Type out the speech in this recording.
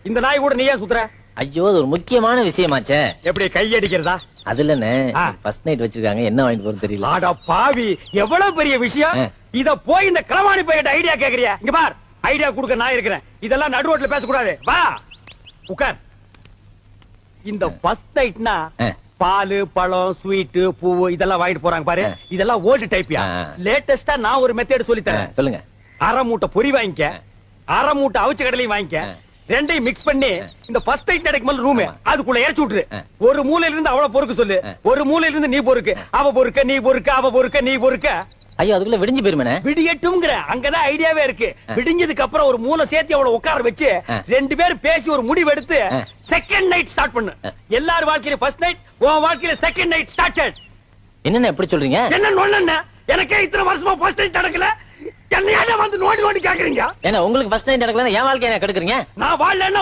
இந்த நாய் கூட நீ ஏன் சுத்துற? ஐயோ அது ஒரு முக்கியமான விஷயமாச்சே. எப்படி கையடிக்கிறதா? அது இல்லன்னு ஃபர்ஸ்ட் நைட் வச்சிருக்காங்க, என்ன வாங்கிட்டு போறது தெரியல. ஆடா பாவி, எவ்வளவு பெரிய விஷயம். இத போய் இந்த களவாணி பையிட்ட ஐடியா கேக்குறியா? இங்க பார், ஐடியா கொடுக்க நான் இருக்கிறேன். இதெல்லாம் நடு ரோட்ல பேசக்கூடாது. வா உட்கார். இந்த ஃபர்ஸ்ட் நைட்னா பாலு பழம் ஸ்வீட் பூ இதெல்லாம் வாங்கிட்டு போறாங்க பாரு. இதெல்லாம் ஓல்டு டைப்யா. லேட்டஸ்டா நான் ஒரு மெத்தட் சொல்லி தரேன். சொல்லுங்க. அரை மூட்டை பொரி வாங்கிக்க, அரை மூட்டை அவிச்ச கடலையும் வாங்கிக்க, ரெண்டையும் மிக்ஸ் பண்ணி இந்த ஃபர்ஸ்ட் நைட் நடக்கும் ரூம் அதுக்குள்ள இறச்சி விட்டுரு. ஒரு மூலையில இருந்து அவள பொறுக்க சொல்லு, ஒரு மூலையில இருந்து நீ பொறுக்கு. அவ பொறுக்க நீ பொறுக்க, அவ பொறுக்க நீ பொறுக்க. ஐயோ அதுக்குள்ள விடிஞ்சு போயிருமே. விடியட்டும்ங்கற அங்கதான் ஐடியாவே இருக்கு. விடிஞ்சதுக்கு அப்புறம் ஒரு மூளை சேர்த்து அவளை உட்கார வச்சு ரெண்டு பேரும் பேசி ஒரு முடிவு எடுத்து செகண்ட் நைட் ஸ்டார்ட் பண்ணு. எல்லார் வாழ்க்கையில ஃபர்ஸ்ட் நைட், உன் வாழ்க்கையில செகண்ட் நைட் ஸ்டார்டட். என்னென்ன எப்படி சொல்றீங்க? என்ன நொண்ணு? எனக்கே இத்தனை வருஷமா ஃபர்ஸ்ட் நைட் நடக்கல, என்னையால வந்து நோண்டி நோண்டி கேக்குறீங்க? ஏன்னா உங்களுக்கு ஃபர்ஸ்ட் நைட் நடக்கலன்னா என் வாழ்க்கைய கெடுக்குறீங்க. நான் வாழலன்னா